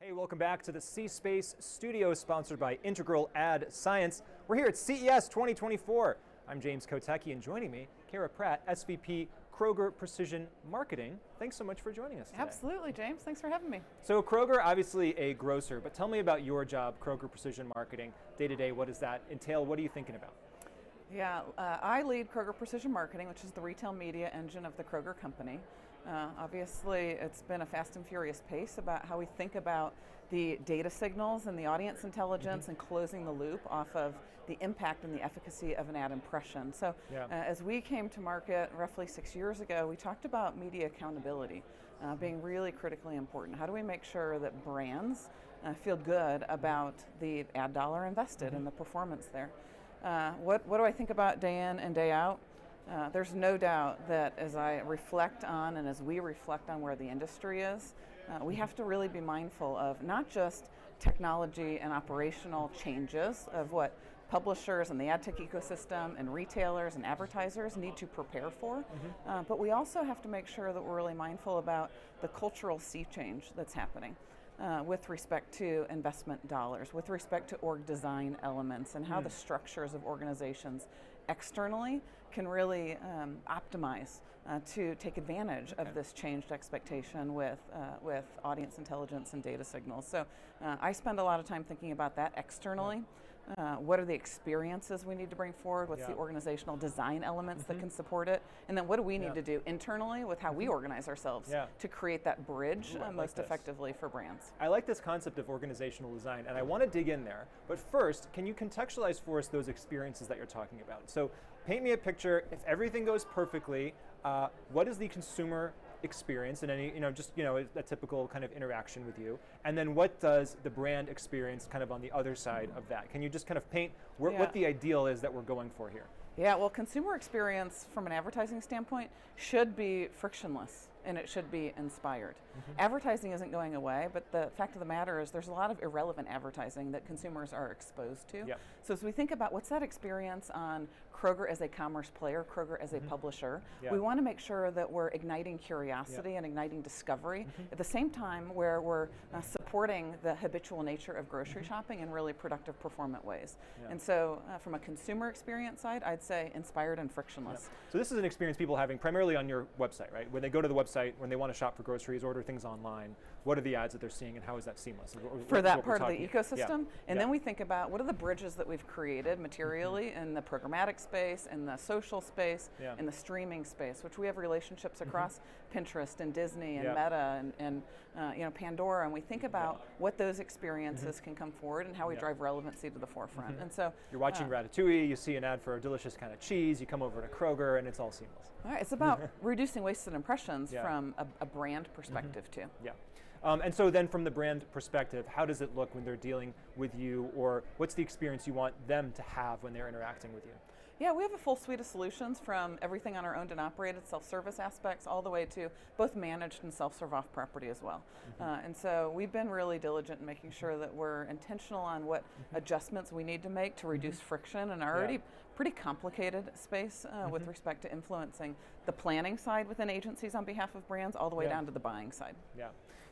Hey, welcome back to the C Space Studio, sponsored by Integral Ad Science. We're here at CES 2024. I'm James Kotecki, and joining me, Cara Pratt, SVP, Kroger Precision Marketing. Thanks so much for joining us today. Absolutely, James. Thanks for having me. So Kroger, obviously a grocer, but tell me about your job, Kroger Precision Marketing. Day to day, what does that entail? What are you thinking about? Yeah, I lead Kroger Precision Marketing, which is the retail media engine of the Kroger company. Obviously, it's been a fast and furious pace about how we think about the data signals and the audience intelligence and closing the loop off of the impact and the efficacy of an ad impression. So as we came to market roughly 6 years ago, we talked about media accountability being really critically important. How do we make sure that brands feel good about the ad dollar invested and the performance there? What do I think about day in and day out? There's no doubt that as I reflect on and as we reflect on where the industry is, we have to really be mindful of not just technology and operational changes of what publishers and the ad tech ecosystem and retailers and advertisers need to prepare for, but we also have to make sure that we're really mindful about the cultural sea change that's happening. With respect to investment dollars, with respect to org design elements, and how the structures of organizations externally can really optimize to take advantage of this changed expectation with audience intelligence and data signals. So I spend a lot of time thinking about that externally. What are the experiences we need to bring forward? What's the organizational design elements that can support it? And then what do we need to do internally with how we organize ourselves to create that bridge most effectively for brands? I like this concept of organizational design, and I want to dig in there. But first, can you contextualize for us those experiences that you're talking about? So paint me a picture. If everything goes perfectly, what is the consumer experience and any, a typical kind of interaction with you? And then what does the brand experience kind of on the other side of that? Can you just kind of paint what the ideal is that we're going for here? Yeah, well, consumer experience from an advertising standpoint should be frictionless and it should be inspired. Advertising isn't going away, but the fact of the matter is there's a lot of irrelevant advertising that consumers are exposed to. So as we think about what's that experience on Kroger as a commerce player, Kroger as a publisher, we want to make sure that we're igniting curiosity and igniting discovery at the same time where we're supporting the habitual nature of grocery shopping in really productive, performant ways. And so from a consumer experience side, I'd say inspired and frictionless. So this is an experience people are having primarily on your website, right? When they go to the website, when they want to shop for groceries, order things online, what are the ads that they're seeing and how is that seamless? For that part of the ecosystem. And then we think about what are the bridges that we've created materially in the programmatic space, in the social space, in the streaming space, which we have relationships across Pinterest and Disney and Meta and Pandora, and we think about what those experiences can come forward and how we drive relevancy to the forefront. And so you're watching Ratatouille, you see an ad for a delicious kind of cheese, you come over to Kroger, and it's all seamless. All right, it's about reducing wasted impressions from a brand perspective too. And so then from the brand perspective, how does it look when they're dealing with you, or what's the experience you want them to have when they're interacting with you? Yeah, we have a full suite of solutions from everything on our owned and operated self-service aspects all the way to both managed and self-serve off property as well. And so we've been really diligent in making sure that we're intentional on what adjustments we need to make to reduce friction in our already pretty complicated space with respect to influencing the planning side within agencies on behalf of brands all the way down to the buying side.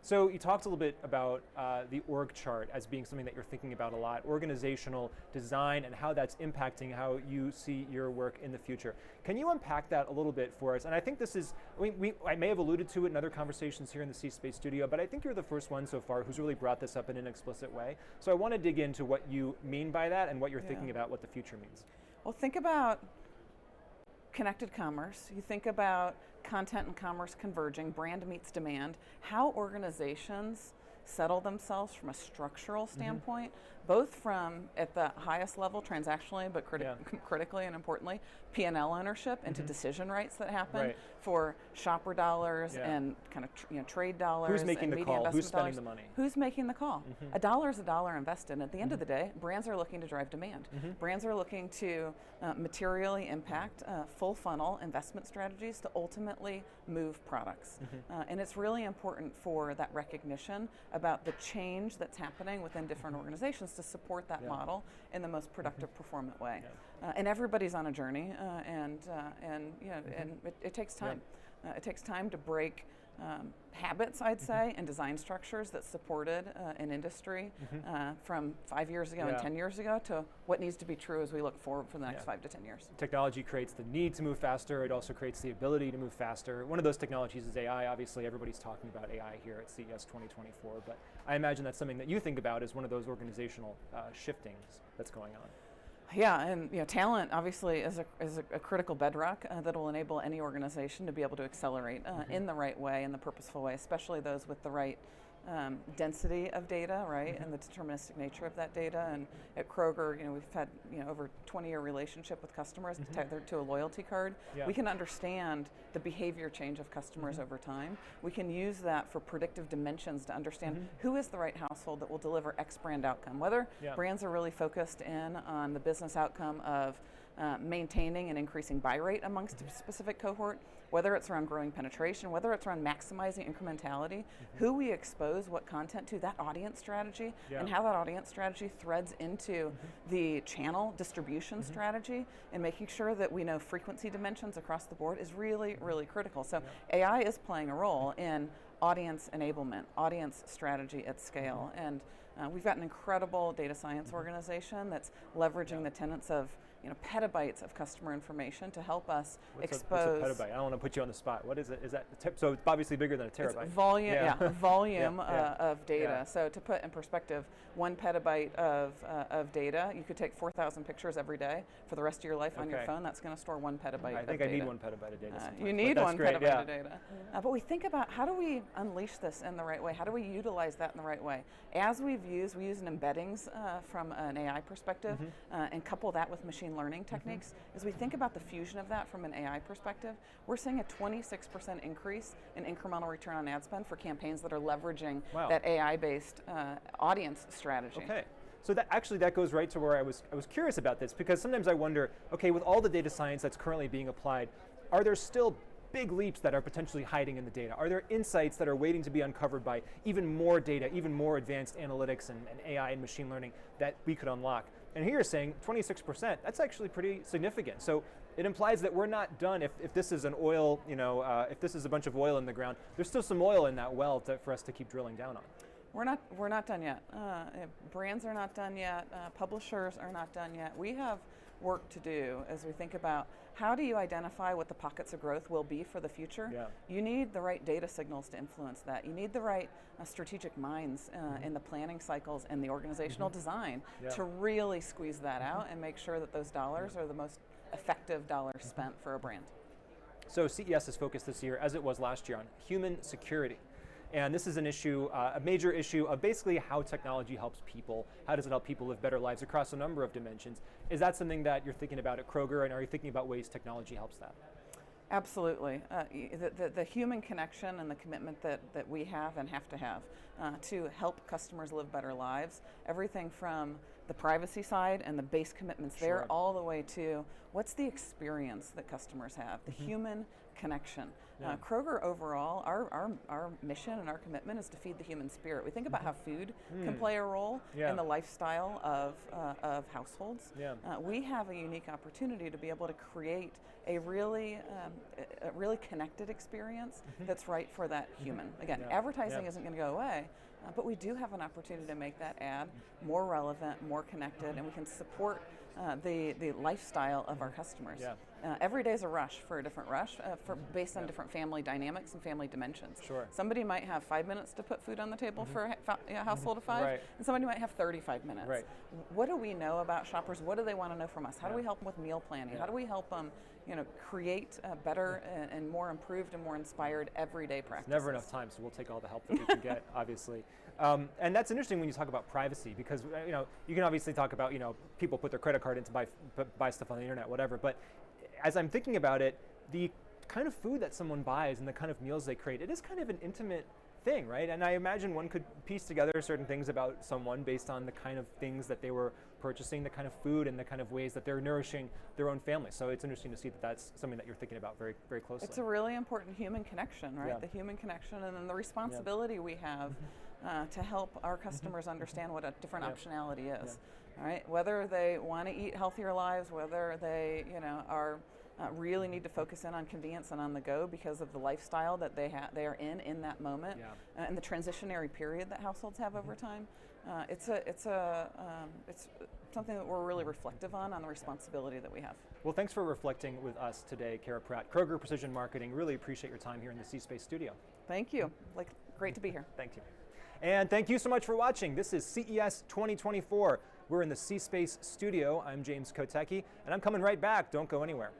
So you talked a little bit about the org chart as being something that you're thinking about a lot, organizational design and how that's impacting how you see your work in the future. Can you unpack that a little bit for us? And I think this is, I may have alluded to it in other conversations here in the C Space Studio, but I think you're the first one so far who's really brought this up in an explicit way. So I want to dig into what you mean by that and what you're thinking about what the future means. Well, think about connected commerce, you think about content and commerce converging, brand meets demand, how organizations settle themselves from a structural standpoint, both from at the highest level transactionally, but critically and importantly, P&L ownership into decision rights that happen for shopper dollars and kind of trade dollars. Who's making the call? Who's spending the money? Who's making the call? A dollar is a dollar invested. At the end of the day, brands are looking to drive demand. Brands are looking to materially impact full funnel investment strategies to ultimately move products. And it's really important for that recognition about the change that's happening within different organizations to support that model in the most productive, performant way. And everybody's on a journey, and it takes time. It takes time to break habits, I'd say, and design structures that supported an industry from 5 years ago and 10 years ago to what needs to be true as we look forward for the next 5 to 10 years. Technology creates the need to move faster. It also creates the ability to move faster. One of those technologies is AI. Obviously, everybody's talking about AI here at CES 2024, but I imagine that's something that you think about as one of those organizational shiftings that's going on. Yeah, and talent obviously is a critical bedrock that will enable any organization to be able to accelerate in the right way, in the purposeful way, especially those with the right density of data, right, and the deterministic nature of that data. And at Kroger, we've had over 20-year relationship with customers tethered to a loyalty card. Yeah. We can understand the behavior change of customers over time. We can use that for predictive dimensions to understand who is the right household that will deliver X brand outcome. Whether brands are really focused in on the business outcome of maintaining and increasing buy rate amongst a specific cohort, whether it's around growing penetration, whether it's around maximizing incrementality, who we expose what content to, that audience strategy, and how that audience strategy threads into the channel distribution strategy, and making sure that we know frequency dimensions across the board is really, really critical. So AI is playing a role in audience enablement, audience strategy at scale, and we've got an incredible data science organization that's leveraging the tenets of petabytes of customer information to help us expose. What's a petabyte? I don't want to put you on the spot. What is it? Is that so? It's obviously bigger than a terabyte. It's volume, volume of data. So to put in perspective, 1 petabyte of data, you could take 4,000 pictures every day for the rest of your life on your phone. That's going to store 1 petabyte of data. I think I need 1 petabyte of data. You need 1 petabyte of data. But we think about how do we unleash this in the right way? How do we utilize that in the right way? As we use an embeddings from an AI perspective and couple that with machine learning techniques. As we think about the fusion of that from an AI perspective, we're seeing a 26% increase in incremental return on ad spend for campaigns that are leveraging that AI-based audience strategy. Okay. So that goes right to where I was curious about this, because sometimes I wonder, okay, with all the data science that's currently being applied, are there still big leaps that are potentially hiding in the data? Are there insights that are waiting to be uncovered by even more data, even more advanced analytics and AI and machine learning that we could unlock? And here you're saying 26%, that's actually pretty significant. So it implies that we're not done. If this is an oil, if this is a bunch of oil in the ground, there's still some oil in that well for us to keep drilling down on. We're not done yet. Brands are not done yet. Publishers are not done yet. We have work to do as we think about how do you identify what the pockets of growth will be for the future. You need the right data signals to influence that. You need the right strategic minds in the planning cycles and the organizational design to really squeeze that out and make sure that those dollars are the most effective dollars spent for a brand. So CES is focused this year, as it was last year, on human security. And this is an issue, a major issue of basically how technology helps people. How does it help people live better lives across a number of dimensions? Is that something that you're thinking about at Kroger, and are you thinking about ways technology helps that? Absolutely. The human connection and the commitment that we have and have to help customers live better lives, everything from the privacy side and the base commitments there, all the way to what's the experience that customers have, the human connection. Kroger overall, our mission and our commitment is to feed the human spirit. We think about how food can play a role in the lifestyle of households. We have a unique opportunity to be able to create a really connected experience that's right for that human. Again, advertising isn't going to go away, but we do have an opportunity to make that ad more relevant, more connected, and we can support the lifestyle of our customers. Every day is a rush for a different rush, based on different family dynamics and family dimensions. Somebody might have 5 minutes to put food on the table for a household of 5, and somebody might have 35 minutes. What do we know about shoppers? What do they want to know from us? How do we help them with meal planning? How do we help them create better and more improved and more inspired everyday practices? There's never enough time, so we'll take all the help that we can get, obviously. And that's interesting when you talk about privacy, because you can obviously talk about people put their credit card in to buy stuff on the internet, whatever. But as I'm thinking about it, the kind of food that someone buys and the kind of meals they create, it is kind of an intimate thing, right? And I imagine one could piece together certain things about someone based on the kind of things that they were purchasing, the kind of food and the kind of ways that they're nourishing their own family. So it's interesting to see that that's something that you're thinking about very, very closely. It's a really important human connection, right? The human connection, and then the responsibility we have to help our customers understand what a different optionality is. All right, whether they want to eat healthier lives, whether they are really need to focus in on convenience and on the go because of the lifestyle that they are in that moment, and the transitionary period that households have over time. It's something that we're really reflective on the responsibility that we have. Well, thanks for reflecting with us today, Cara Pratt, Kroger Precision Marketing. Really appreciate your time here in the C Space Studio. Thank you. Great to be here. Thank you. And thank you so much for watching. This is CES 2024. We're in the C Space Studio. I'm James Kotecki, and I'm coming right back. Don't go anywhere.